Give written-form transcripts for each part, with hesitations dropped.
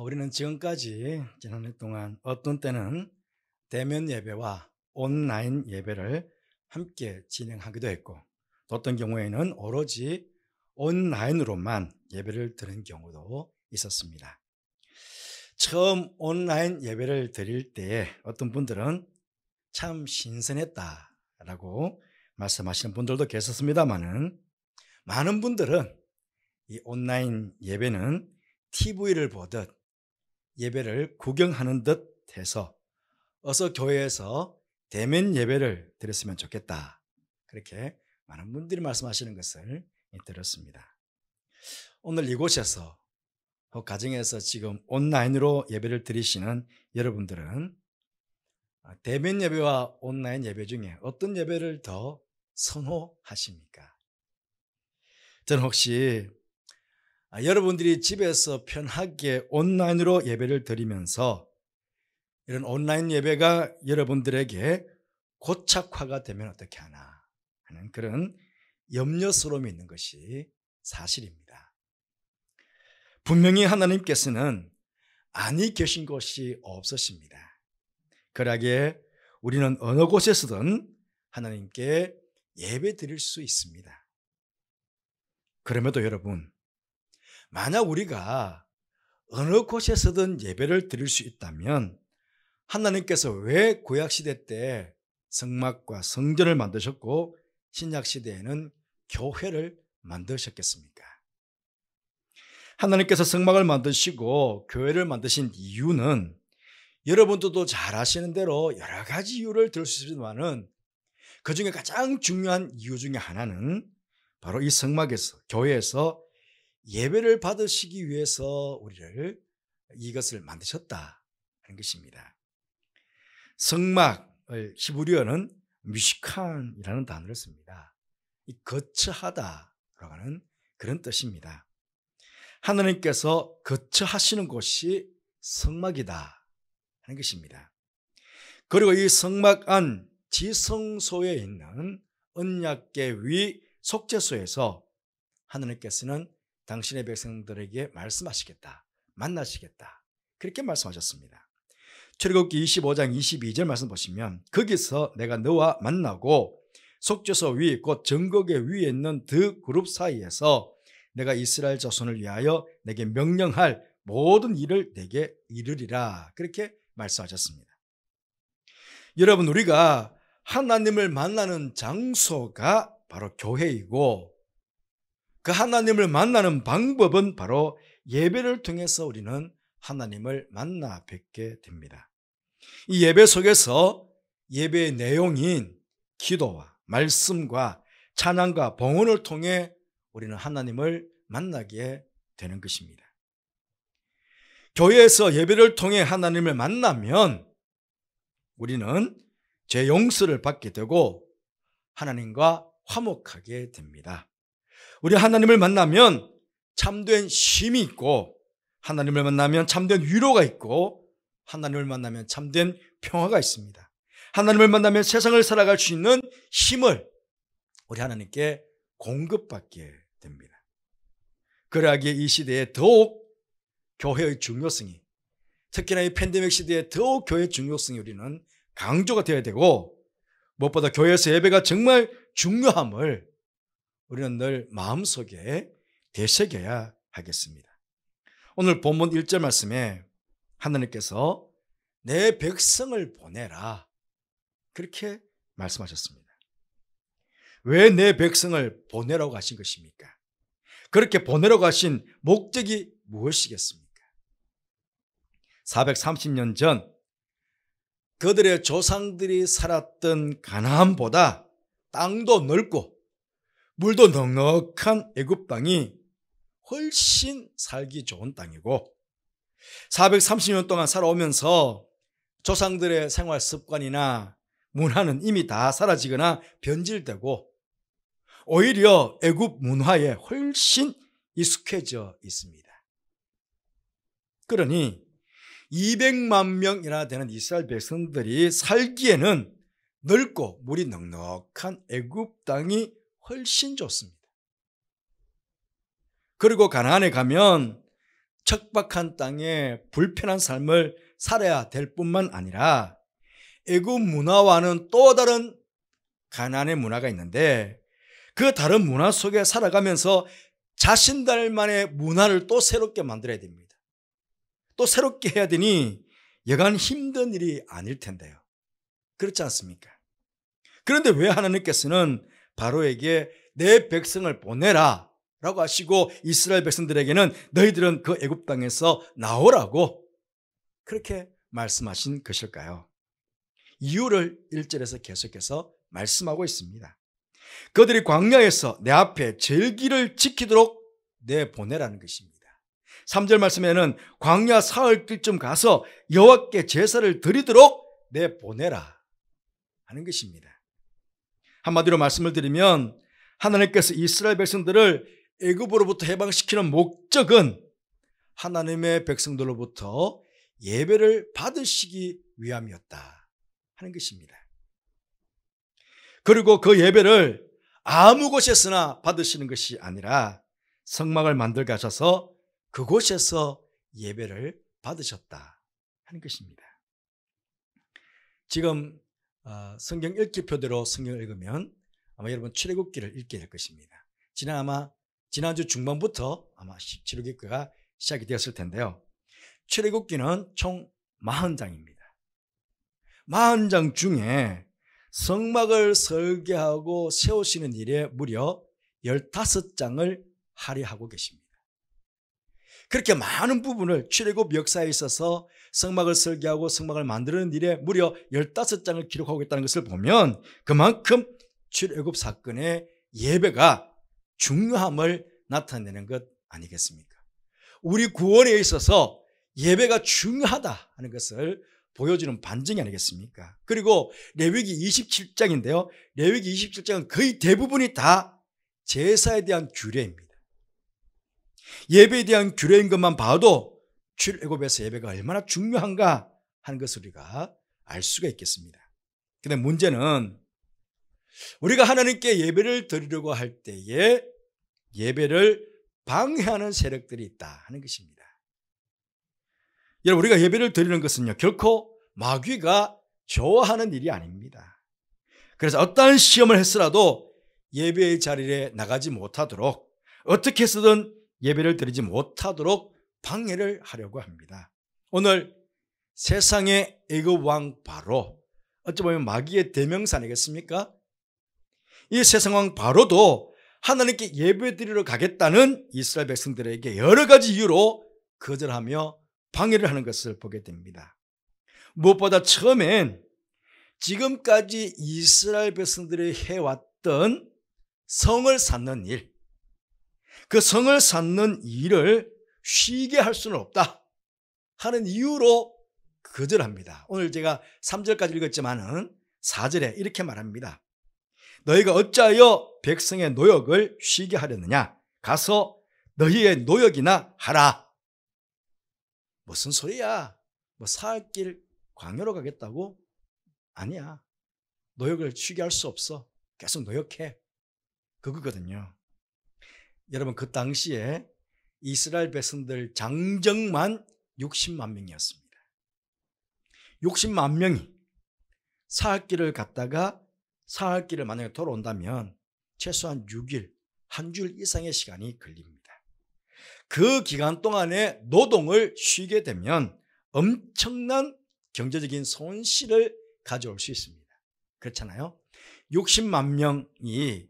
우리는 지금까지 지난 해 동안 어떤 때는 대면 예배와 온라인 예배를 함께 진행하기도 했고, 또 어떤 경우에는 오로지 온라인으로만 예배를 드린 경우도 있었습니다. 처음 온라인 예배를 드릴 때에 어떤 분들은 참 신선했다라고 말씀하시는 분들도 계셨습니다만은, 많은 분들은 이 온라인 예배는 TV를 보듯 예배를 구경하는 듯 해서 어서 교회에서 대면 예배를 드렸으면 좋겠다, 그렇게 많은 분들이 말씀하시는 것을 들었습니다. 오늘 이곳에서 가정에서 지금 온라인으로 예배를 드리시는 여러분들은 대면 예배와 온라인 예배 중에 어떤 예배를 더 선호하십니까? 저는 혹시 여러분들이 집에서 편하게 온라인으로 예배를 드리면서 이런 온라인 예배가 여러분들에게 고착화가 되면 어떻게 하나 하는 그런 염려스러움이 있는 것이 사실입니다. 분명히 하나님께서는 안이 계신 곳이 없으십니다. 그러기에 우리는 어느 곳에서든 하나님께 예배 드릴 수 있습니다. 그럼에도 여러분, 만약 우리가 어느 곳에서든 예배를 드릴 수 있다면 하나님께서 왜 구약시대 때 성막과 성전을 만드셨고 신약시대에는 교회를 만드셨겠습니까? 하나님께서 성막을 만드시고 교회를 만드신 이유는 여러분들도 잘 아시는 대로 여러 가지 이유를 들을 수 있지만은 그 중에 가장 중요한 이유 중에 하나는 바로 이 성막에서, 교회에서 예배를 받으시기 위해서 우리를 이것을 만드셨다 하는 것입니다. 성막을 히브리어는 미시칸이라는 단어를 씁니다. 이 거처하다라고 하는 그런 뜻입니다. 하나님께서 거처하시는 곳이 성막이다 하는 것입니다. 그리고 이 성막 안 지성소에 있는 언약궤 위 속죄소에서 하나님께서는 당신의 백성들에게 말씀하시겠다, 만나시겠다, 그렇게 말씀하셨습니다. 출애굽기 25장 22절 말씀 보시면, 거기서 내가 너와 만나고 속죄소 위 곧 증거궤 위에 있는 두 그룹 사이에서 내가 이스라엘 자손을 위하여 내게 명령할 모든 일을 내게 이르리라, 그렇게 말씀하셨습니다. 여러분, 우리가 하나님을 만나는 장소가 바로 교회이고, 그 하나님을 만나는 방법은 바로 예배를 통해서 우리는 하나님을 만나 뵙게 됩니다. 이 예배 속에서 예배의 내용인 기도와 말씀과 찬양과 봉헌을 통해 우리는 하나님을 만나게 되는 것입니다. 교회에서 예배를 통해 하나님을 만나면 우리는 죄 용서를 받게 되고 하나님과 화목하게 됩니다. 우리 하나님을 만나면 참된 쉼이 있고, 하나님을 만나면 참된 위로가 있고, 하나님을 만나면 참된 평화가 있습니다. 하나님을 만나면 세상을 살아갈 수 있는 힘을 우리 하나님께 공급받게 됩니다. 그러하기에 이 시대에 더욱 교회의 중요성이, 특히나 이 팬데믹 시대에 더욱 교회의 중요성이 우리는 강조가 되어야 되고, 무엇보다 교회에서 예배가 정말 중요함을 우리는 늘 마음속에 되새겨야 하겠습니다. 오늘 본문 1절 말씀에 하나님께서 내 백성을 보내라, 그렇게 말씀하셨습니다. 왜 내 백성을 보내라고 하신 것입니까? 그렇게 보내라고 하신 목적이 무엇이겠습니까? 430년 전 그들의 조상들이 살았던 가나안보다 땅도 넓고 물도 넉넉한 애굽 땅이 훨씬 살기 좋은 땅이고, 430년 동안 살아오면서 조상들의 생활 습관이나 문화는 이미 다 사라지거나 변질되고 오히려 애굽 문화에 훨씬 익숙해져 있습니다. 그러니 200만 명이나 되는 이스라엘 백성들이 살기에는 넓고 물이 넉넉한 애굽 땅이 훨씬 좋습니다. 그리고 가나안에 가면 척박한 땅에 불편한 삶을 살아야 될 뿐만 아니라 애굽 문화와는 또 다른 가나안의 문화가 있는데 그 다른 문화 속에 살아가면서 자신들만의 문화를 또 새롭게 만들어야 됩니다. 또 새롭게 해야 되니 여간 힘든 일이 아닐 텐데요. 그렇지 않습니까? 그런데 왜 하나님께서는 바로에게 내 백성을 보내라 라고 하시고 이스라엘 백성들에게는 너희들은 그 애굽 땅에서 나오라고 그렇게 말씀하신 것일까요? 이유를 1절에서 계속해서 말씀하고 있습니다. 그들이 광야에서 내 앞에 절기를 지키도록 내보내라는 것입니다. 3절 말씀에는 광야 사흘길쯤 가서 여호와께 제사를 드리도록 내보내라 하는 것입니다. 한마디로 말씀을 드리면 하나님께서 이스라엘 백성들을 애굽으로부터 해방시키는 목적은 하나님의 백성들로부터 예배를 받으시기 위함이었다 하는 것입니다. 그리고 그 예배를 아무 곳에서나 받으시는 것이 아니라 성막을 만들 가셔서 그곳에서 예배를 받으셨다 하는 것입니다. 지금 성경 읽기표대로 성경을 읽으면 아마 여러분 출애굽기를 읽게 될 것입니다. 지난주 중반부터 아마 출애굽기가 시작이 되었을 텐데요. 출애굽기는 총 40장입니다. 40장 중에 성막을 설계하고 세우시는 일에 무려 15장을 할애하고 계십니다. 그렇게 많은 부분을 출애굽 역사에 있어서 성막을 설계하고 성막을 만드는 일에 무려 15장을 기록하고 있다는 것을 보면 그만큼 출애굽 사건의 예배가 중요함을 나타내는 것 아니겠습니까? 우리 구원에 있어서 예배가 중요하다 하는 것을 보여주는 반증이 아니겠습니까? 그리고 레위기 27장인데요. 레위기 27장은 거의 대부분이 다 제사에 대한 규례입니다. 예배에 대한 규례인 것만 봐도 출애굽에서 예배가 얼마나 중요한가 하는 것을 우리가 알 수가 있겠습니다. 그런데 문제는 우리가 하나님께 예배를 드리려고 할 때에 예배를 방해하는 세력들이 있다 하는 것입니다. 여러분, 우리가 예배를 드리는 것은요, 결코 마귀가 좋아하는 일이 아닙니다. 그래서 어떠한 시험을 했으라도 예배의 자리에 나가지 못하도록 어떻게 해서든 예배를 드리지 못하도록 방해를 하려고 합니다. 오늘 세상의 애굽 왕 바로, 어찌 보면 마귀의 대명사 아니겠습니까? 이 세상 왕 바로도 하나님께 예배 드리러 가겠다는 이스라엘 백성들에게 여러 가지 이유로 거절하며 방해를 하는 것을 보게 됩니다. 무엇보다 처음엔 지금까지 이스라엘 백성들이 해왔던 성을 쌓는 일, 그 성을 쌓는 일을 쉬게 할 수는 없다 하는 이유로 거절합니다. 오늘 제가 3절까지 읽었지만은 4절에 이렇게 말합니다. 너희가 어찌하여 백성의 노역을 쉬게 하려느냐? 가서 너희의 노역이나 하라. 무슨 소리야? 뭐 사흘길 광야로 가겠다고? 아니야. 노역을 쉬게 할 수 없어. 계속 노역해. 그거거든요. 여러분, 그 당시에 이스라엘 백성들 장정만 60만 명이었습니다. 60만 명이 사흘길을 갔다가 사흘길을 만약에 돌아온다면 최소한 6일, 한 주일 이상의 시간이 걸립니다. 그 기간 동안에 노동을 쉬게 되면 엄청난 경제적인 손실을 가져올 수 있습니다. 그렇잖아요. 60만 명이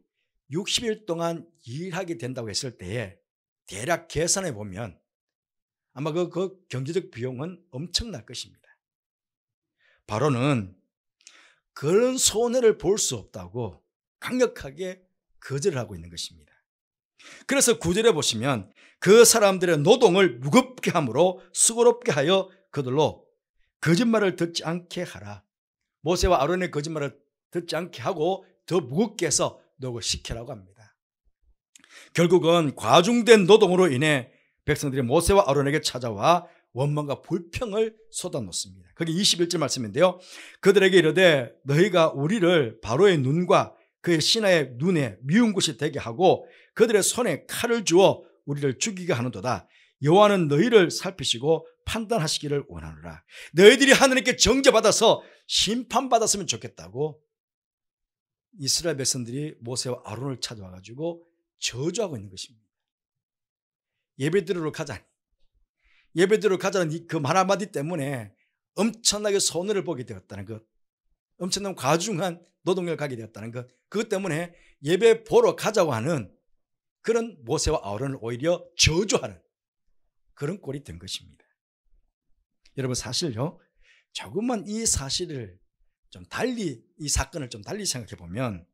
60일 동안 일하게 된다고 했을 때에 대략 계산해 보면 아마 그 경제적 비용은 엄청날 것입니다. 바로는 그런 손해를 볼 수 없다고 강력하게 거절을 하고 있는 것입니다. 그래서 9절에 보시면 그 사람들의 노동을 무겁게 함으로 수고롭게 하여 그들로 거짓말을 듣지 않게 하라. 모세와 아론의 거짓말을 듣지 않게 하고 더 무겁게 해서 노력을 시키라고 합니다. 결국은 과중된 노동으로 인해 백성들이 모세와 아론에게 찾아와 원망과 불평을 쏟아놓습니다. 거기 21절 말씀인데요. 그들에게 이르되 너희가 우리를 바로의 눈과 그의 신하의 눈에 미운 곳이 되게 하고 그들의 손에 칼을 주어 우리를 죽이게 하는도다. 여호와는 너희를 살피시고 판단하시기를 원하노라. 너희들이 하나님께 정죄받아서 심판받았으면 좋겠다고 이스라엘 백성들이 모세와 아론을 찾아와가지고 저주하고 있는 것입니다. 예배드리러 가자. 예배드리러 가자는 그 말 한마디 때문에 엄청나게 손해를 보게 되었다는 것, 엄청난 과중한 노동력을 가게 되었다는 것, 그것 때문에 예배 보러 가자고 하는 그런 모세와 아론을 오히려 저주하는 그런 꼴이 된 것입니다. 여러분, 사실요, 조금만 이 사실을 좀 달리, 이 사건을 좀 달리 생각해 보면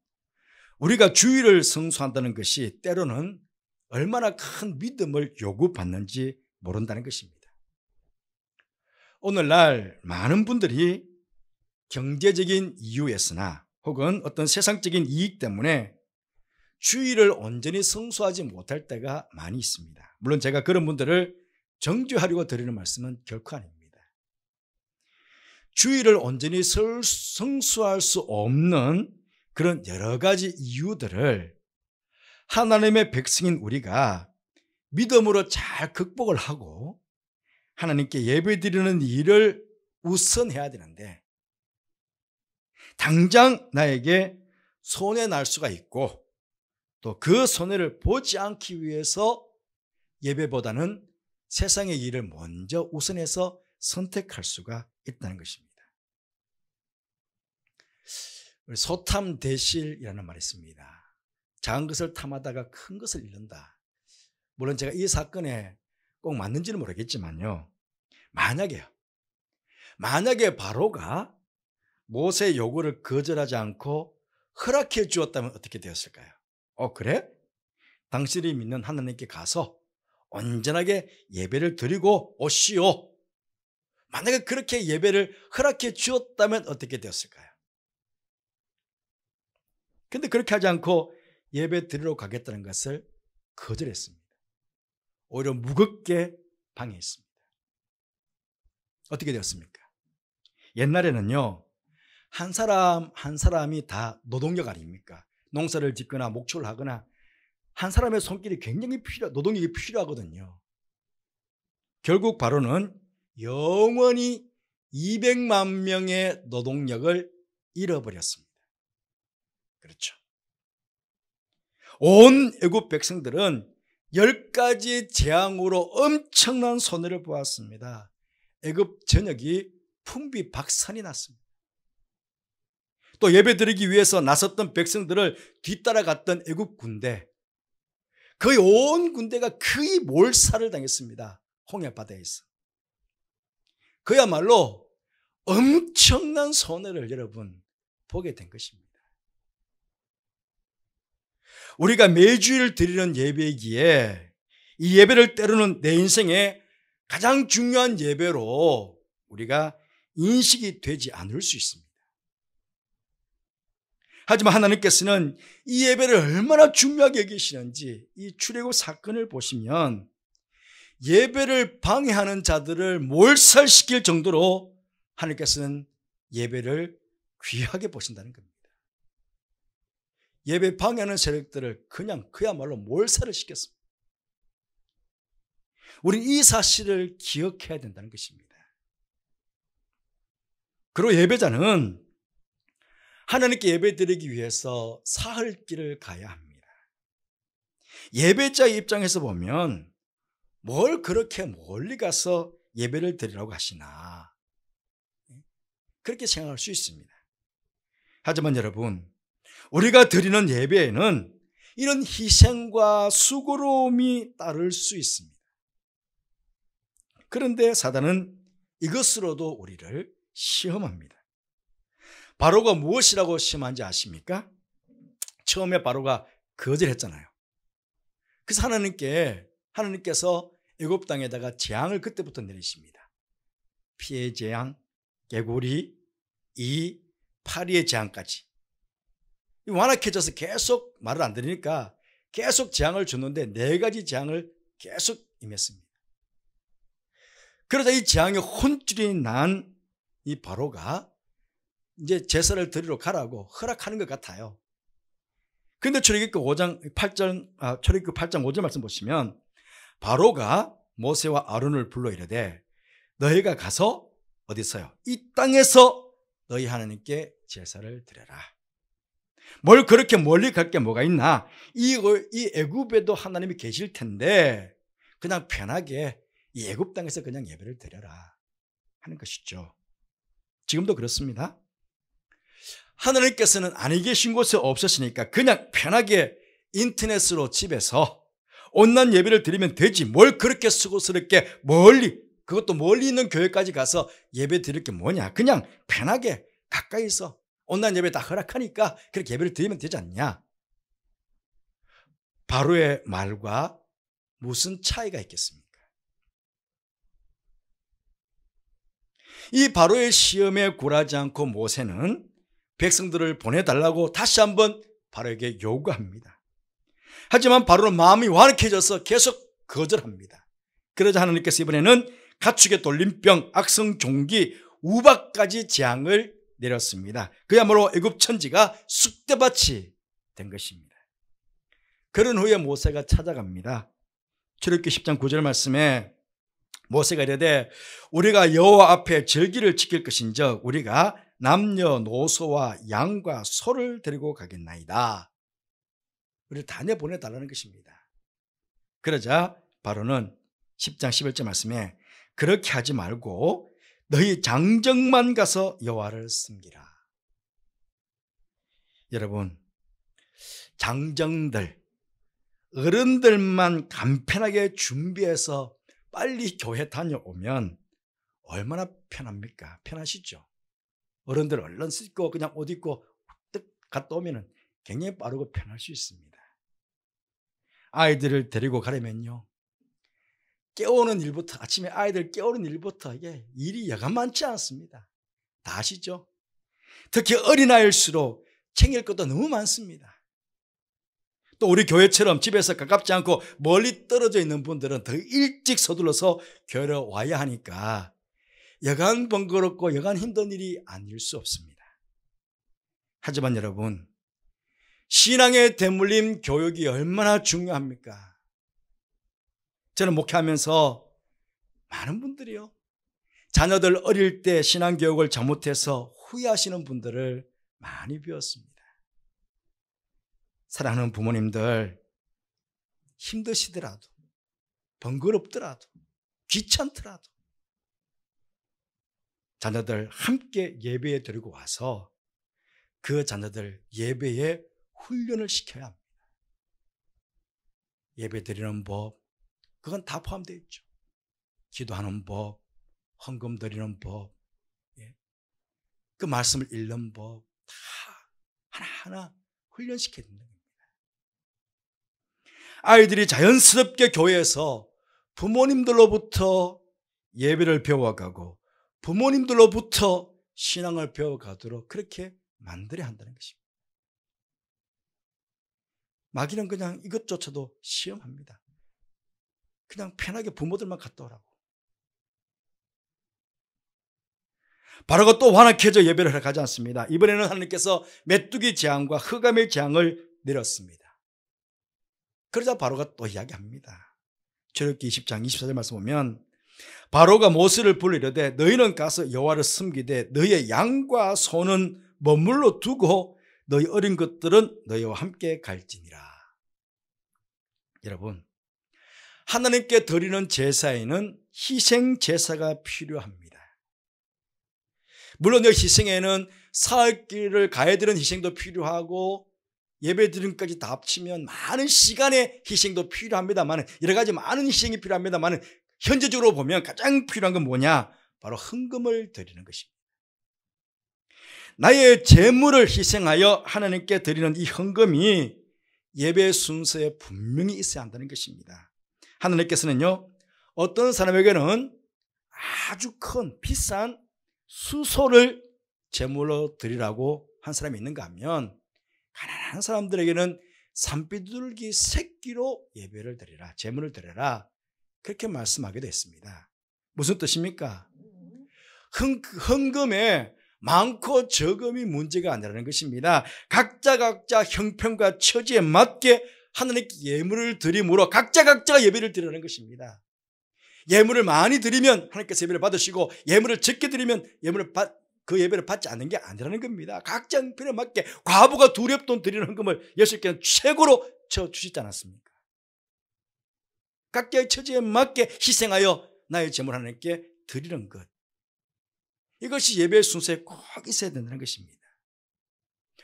우리가 주일을 성수한다는 것이 때로는 얼마나 큰 믿음을 요구받는지 모른다는 것입니다. 오늘날 많은 분들이 경제적인 이유에서나 혹은 어떤 세상적인 이익 때문에 주일을 온전히 성수하지 못할 때가 많이 있습니다. 물론 제가 그런 분들을 정죄하려고 드리는 말씀은 결코 아닙니다. 주일을 온전히 성수할 수 없는 그런 여러 가지 이유들을 하나님의 백성인 우리가 믿음으로 잘 극복을 하고 하나님께 예배드리는 일을 우선해야 되는데, 당장 나에게 손해 날 수가 있고 또 그 손해를 보지 않기 위해서 예배보다는 세상의 일을 먼저 우선해서 선택할 수가 있다는 것입니다. 소탐대실이라는 말이 있습니다. 작은 것을 탐하다가 큰 것을 잃는다. 물론 제가 이 사건에 꼭 맞는지는 모르겠지만요, 만약에 바로가 모세의 요구를 거절하지 않고 허락해 주었다면 어떻게 되었을까요? 그래? 당신이 믿는 하나님께 가서 온전하게 예배를 드리고 오시오. 만약에 그렇게 예배를 허락해 주었다면 어떻게 되었을까요? 근데 그렇게 하지 않고 예배 드리러 가겠다는 것을 거절했습니다. 오히려 무겁게 방해했습니다. 어떻게 되었습니까? 옛날에는요, 한 사람이 다 노동력 아닙니까? 농사를 짓거나 목초를 하거나 한 사람의 손길이 굉장히 노동력이 필요하거든요. 결국 바로는 영원히 200만 명의 노동력을 잃어버렸습니다. 그렇죠. 온 애굽 백성들은 10가지 재앙으로 엄청난 손해를 보았습니다. 애굽 전역이 풍비박산이 났습니다. 또 예배드리기 위해서 나섰던 백성들을 뒤따라갔던 애굽 군대, 거의 온 군대가 거의 몰살을 당했습니다. 홍해바다에서. 그야말로 엄청난 손해를 여러분 보게 된 것입니다. 우리가 매주일 드리는 예배이기에 이 예배를 때로는 내 인생의 가장 중요한 예배로 우리가 인식이 되지 않을 수 있습니다. 하지만 하나님께서는 이 예배를 얼마나 중요하게 여기시는지 이 출애굽 사건을 보시면 예배를 방해하는 자들을 몰살시킬 정도로 하나님께서는 예배를 귀하게 보신다는 겁니다. 예배 방해하는 세력들을 그냥 그야말로 몰살을 시켰습니다. 우리는 이 사실을 기억해야 된다는 것입니다. 그리고 예배자는 하나님께 예배드리기 위해서 사흘 길을 가야 합니다. 예배자의 입장에서 보면 뭘 그렇게 멀리 가서 예배를 드리라고 하시나, 그렇게 생각할 수 있습니다. 하지만 여러분, 우리가 드리는 예배에는 이런 희생과 수고로움이 따를 수 있습니다. 그런데 사단은 이것으로도 우리를 시험합니다. 바로가 무엇이라고 시험한지 아십니까? 처음에 바로가 거절했잖아요. 그래서 하나님께서 애굽 땅에다가 재앙을 그때부터 내리십니다. 피의 재앙, 개구리, 이 파리의 재앙까지. 완악해져서 계속 말을 안 들으니까 계속 재앙을 줬는데 4가지 재앙을 계속 임했습니다. 그러자 이 재앙에 혼쭐이 난 이 바로가 이제 제사를 드리러 가라고 허락하는 것 같아요. 그런데 출애굽기 8장 5절 말씀 보시면 바로가 모세와 아론을 불러 이르되 너희가 가서 어디 있어요? 이 땅에서 너희 하나님께 제사를 드려라. 뭘 그렇게 멀리 갈 게 뭐가 있나? 이 애굽에도 하나님이 계실 텐데 그냥 편하게 이 애굽 땅에서 그냥 예배를 드려라 하는 것이죠. 지금도 그렇습니다. 하나님께서는 안에 계신 곳에 없으시니까 그냥 편하게 인터넷으로 집에서 온난 예배를 드리면 되지, 뭘 그렇게 수고스럽게 멀리, 그것도 멀리 있는 교회까지 가서 예배 드릴 게 뭐냐. 그냥 편하게 가까이서 온난 예배 다 허락하니까 그렇게 예배를 드리면 되지 않냐. 바로의 말과 무슨 차이가 있겠습니까? 이 바로의 시험에 굴하지 않고 모세는 백성들을 보내달라고 다시 한번 바로에게 요구합니다. 하지만 바로는 마음이 완악해져서 계속 거절합니다. 그러자 하나님께서 이번에는 가축의 돌림병, 악성 종기, 우박까지 재앙을 내렸습니다. 그야말로 애굽 천지가 쑥대밭이 된 것입니다. 그런 후에 모세가 찾아갑니다. 출애굽기 10장 9절 말씀에 모세가 이르되 우리가 여호와 앞에 절기를 지킬 것인즉 우리가 남녀노소와 양과 소를 데리고 가겠나이다. 우리를 다 내보내달라는 것입니다. 그러자 바로는 10장 11절 말씀에 그렇게 하지 말고 너희 장정만 가서 여호와를 섬기라. 여러분, 장정들, 어른들만 간편하게 준비해서 빨리 교회 다녀오면 얼마나 편합니까? 편하시죠? 어른들 얼른 씻고 그냥 옷 입고 뜩 갔다 오면 굉장히 빠르고 편할 수 있습니다. 아이들을 데리고 가려면요, 깨우는 일부터, 아침에 아이들 깨우는 일부터 이게 일이 여간 많지 않습니다. 다 아시죠? 특히 어린아이일수록 챙길 것도 너무 많습니다. 또 우리 교회처럼 집에서 가깝지 않고 멀리 떨어져 있는 분들은 더 일찍 서둘러서 교회를 와야 하니까 여간 번거롭고 여간 힘든 일이 아닐 수 없습니다. 하지만 여러분, 신앙의 대물림 교육이 얼마나 중요합니까? 저는 목회하면서 많은 분들이요, 자녀들 어릴 때 신앙교육을 잘못해서 후회하시는 분들을 많이 배웠습니다. 사랑하는 부모님들, 힘드시더라도, 번거롭더라도, 귀찮더라도 자녀들 함께 예배에 데리고 와서 그 자녀들 예배에 훈련을 시켜야 합니다. 예배 드리는 법, 그건 다 포함되어 있죠. 기도하는 법, 헌금 드리는 법, 그 말씀을 읽는 법, 다 하나하나 훈련시켜야 된다. 아이들이 자연스럽게 교회에서 부모님들로부터 예배를 배워가고 부모님들로부터 신앙을 배워가도록 그렇게 만들어야 한다는 것입니다. 마귀는 그냥 이것조차도 시험합니다. 그냥 편하게 부모들만 갔다 오라고. 바로가 또 완악해져 예배를 가지 않습니다. 이번에는 하나님께서 메뚜기 재앙과 흑암의 재앙을 내렸습니다. 그러자 바로가 또 이야기합니다. 출애굽기 20장 24절 말씀 보면 바로가 모세를 불러 이르되 너희는 가서 여호와를 섬기되 너희의 양과 소는 머물러 두고 너희 어린 것들은 너희와 함께 갈지니라. 여러분, 하나님께 드리는 제사에는 희생 제사가 필요합니다. 물론 이 희생에는 사흘길을 가야 되는 희생도 필요하고 예배 드림까지 다 합치면 많은 시간의 희생도 필요합니다만, 여러 가지 많은 희생이 필요합니다만, 현재적으로 보면 가장 필요한 건 뭐냐? 바로 헌금을 드리는 것입니다. 나의 재물을 희생하여 하나님께 드리는 이 헌금이 예배 순서에 분명히 있어야 한다는 것입니다. 하나님께서는요, 어떤 사람에게는 아주 큰 비싼 수소를 제물로 드리라고 한 사람이 있는가 하면, 가난한 사람들에게는 산비둘기 새끼로 예배를 드리라, 제물을 드려라, 그렇게 말씀하게 됐습니다. 무슨 뜻입니까? 헌금에 많고 적음이 문제가 아니라는 것입니다. 각자 형편과 처지에 맞게 하나님께 예물을 드림으로 각자가 예배를 드리라는 것입니다. 예물을 많이 드리면 하나님께서 예배를 받으시고 예물을 적게 드리면 그 예배를 받지 않는 게 아니라는 겁니다. 각자 형편에 맞게 과부가 두렵돈 드리는 헌금을 예수께서는 최고로 쳐주시지 않았습니까? 각자의 처지에 맞게 희생하여 나의 제물 하나님께 드리는 것, 이것이 예배의 순서에 꼭 있어야 된다는 것입니다.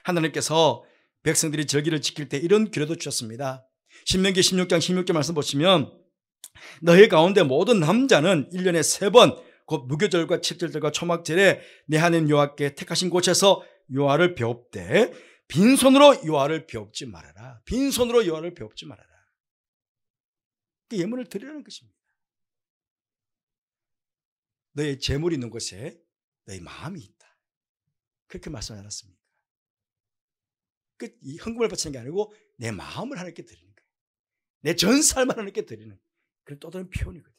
하나님께서 백성들이 절기를 지킬 때 이런 규례도 주셨습니다. 신명기 16장 16절 말씀 보시면 너희 가운데 모든 남자는 1년에 3번 곧 무교절과 칠절절과 초막절에 내 하나님 여호와께 택하신 곳에서 여호와를 배웁되 빈손으로 여호와를 배웁지 말아라. 빈손으로 여호와를 배웁지 말아라. 그 예물을 드리라는 것입니다. 너의 재물이 있는 곳에 너의 마음이 있다. 그렇게 말씀하지 않았습니까? 이 헌금을 바치는 게 아니고 내 마음을 하나님께 드리는 거예요. 내 전 삶을 하나님께 드리는 그런 또 다른 표현이거든요.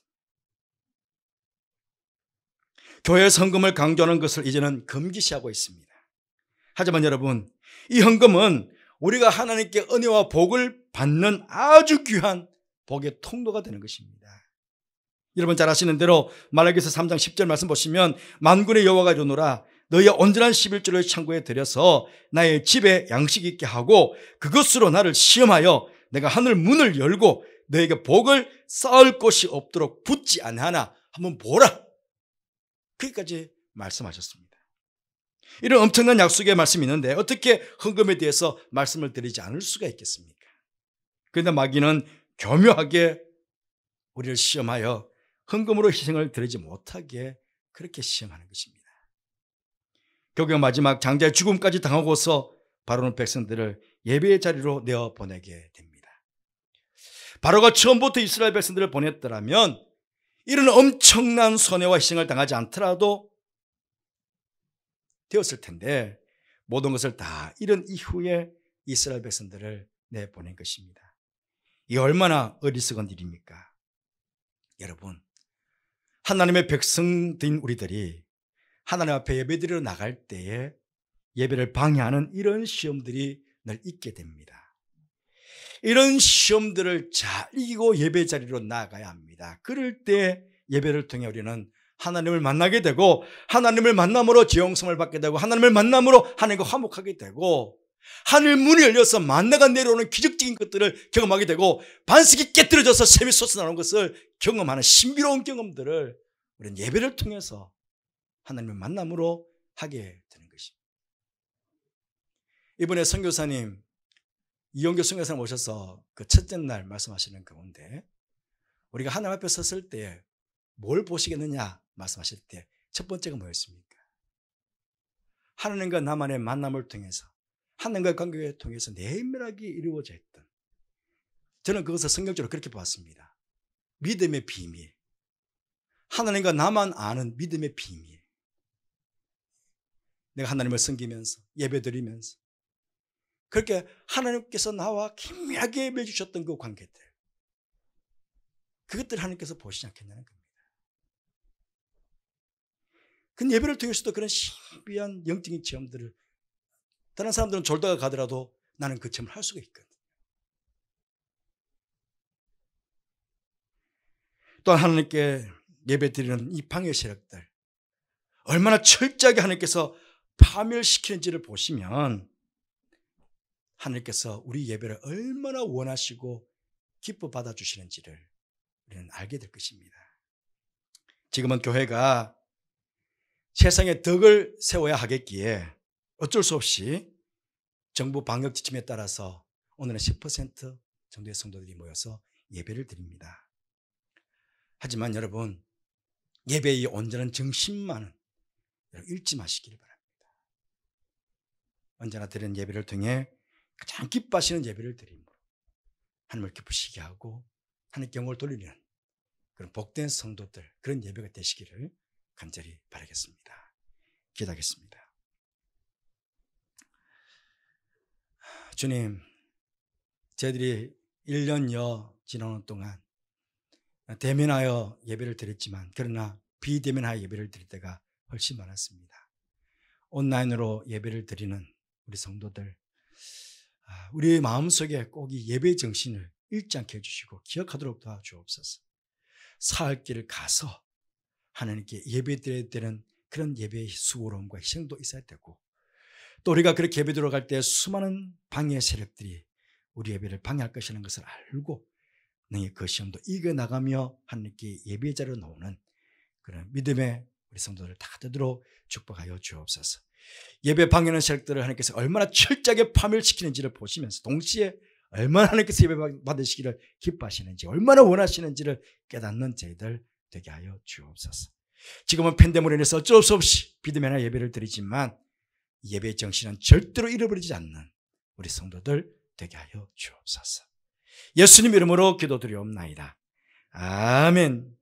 교회에서 헌금을 강조하는 것을 이제는 금기시하고 있습니다. 하지만 여러분, 이 헌금은 우리가 하나님께 은혜와 복을 받는 아주 귀한 복의 통로가 되는 것입니다. 여러분 잘 아시는 대로 말라기서 3장 10절 말씀 보시면 만군의 여호와가 이르노라 너희의 온전한 11조를 창고에 들여서 나의 집에 양식 있게 하고 그것으로 나를 시험하여 내가 하늘 문을 열고 너에게 복을 쌓을 곳이 없도록 붙지 아니하나 한번 보라. 거기까지 말씀하셨습니다. 이런 엄청난 약속의 말씀이 있는데 어떻게 헌금에 대해서 말씀을 드리지 않을 수가 있겠습니까? 그런데 마귀는 교묘하게 우리를 시험하여 헌금으로 희생을 드리지 못하게 그렇게 시험하는 것입니다. 결국 마지막 장자의 죽음까지 당하고서 바로는 백성들을 예배의 자리로 내어보내게 됩니다. 바로가 처음부터 이스라엘 백성들을 보냈더라면 이런 엄청난 손해와 희생을 당하지 않더라도 되었을 텐데 모든 것을 다 잃은 이후에 이스라엘 백성들을 내보낸 것입니다. 이 얼마나 어리석은 일입니까? 여러분, 하나님의 백성들인 우리들이 하나님 앞에 예배드리러 나갈 때에 예배를 방해하는 이런 시험들이 늘 있게 됩니다. 이런 시험들을 잘 이기고 예배 자리로 나아가야 합니다. 그럴 때 예배를 통해 우리는 하나님을 만나게 되고 하나님을 만남으로 지용성을 받게 되고 하나님을 만남으로 하나님과 화목하게 되고 하늘 문이 열려서 만나가 내려오는 기적적인 것들을 경험하게 되고 반석이 깨뜨려져서 샘이 솟아나오는 것을 경험하는 신비로운 경험들을 우리는 예배를 통해서 하나님의 만남으로 하게 되는 것입니다. 이번에 선교사님 이용교 선교사님 오셔서 그 첫째 날 말씀하시는 가운데 우리가 하나님 앞에 섰을 때 뭘 보시겠느냐 말씀하실 때 첫 번째가 뭐였습니까? 하나님과 나만의 만남을 통해서 하나님과의 관계를 통해서 내밀하게 이루어져 있던, 저는 그것을 성경적으로 그렇게 봤습니다. 믿음의 비밀, 하나님과 나만 아는 믿음의 비밀. 내가 하나님을 섬기면서 예배드리면서 그렇게 하나님께서 나와 긴밀하게 맺으셨던 그 관계들, 그것들을 하나님께서 보시지 않겠냐는 겁니다. 그 예배를 통해서도 그런 신비한 영적인 체험들을 다른 사람들은 졸다가 가더라도 나는 그 체험을 할 수가 있거든요. 또한 하나님께 예배드리는 이 방해 세력들 얼마나 철저하게 하나님께서 파멸시키는지를 보시면 하나님께서 우리 예배를 얼마나 원하시고 기뻐 받아주시는지를 우리는 알게 될 것입니다. 지금은 교회가 세상에 덕을 세워야 하겠기에 어쩔 수 없이 정부 방역 지침에 따라서 오늘은 10% 정도의 성도들이 모여서 예배를 드립니다. 하지만 여러분, 예배의 온전한 정신만은 잃지 마시기를 바랍니다. 언제나 드리는 예배를 통해 가장 기뻐하시는 예배를 드림으로 하나님을 기쁘시게 하고 하나님께 영광을 돌리는 그런 복된 성도들, 그런 예배가 되시기를 간절히 바라겠습니다. 기도하겠습니다. 주님, 저희들이 1년여 지나는 동안 대면하여 예배를 드렸지만 그러나 비대면하여 예배를 드릴 때가 훨씬 많았습니다. 온라인으로 예배를 드리는 우리 성도들, 우리의 마음속에 꼭 이 예배의 정신을 잃지 않게 해주시고 기억하도록 도와주옵소서. 사흘길을 가서 하나님께 예배드려야 되는 그런 예배의 수고로움과 희생도 있어야 되고, 또 우리가 그렇게 예배 들어갈 때 수많은 방해 세력들이 우리 예배를 방해할 것이라는 것을 알고 능히 그 시험도 이겨나가며 하나님께 예배 자리로 나오는 그런 믿음의 우리 성도들 다 되도록 축복하여 주옵소서. 예배 방해하는 세력들을 하나님께서 얼마나 철저하게 파멸시키는지를 보시면서 동시에 얼마나 하나님께서 예배 받으시기를 기뻐하시는지, 얼마나 원하시는지를 깨닫는 저희들 되게 하여 주옵소서. 지금은 팬데믹으로 인해서 어쩔 수 없이 믿음의 예배를 드리지만 예배의 정신은 절대로 잃어버리지 않는 우리 성도들 되게 하여 주옵소서. 예수님 이름으로 기도드리옵나이다. 아멘.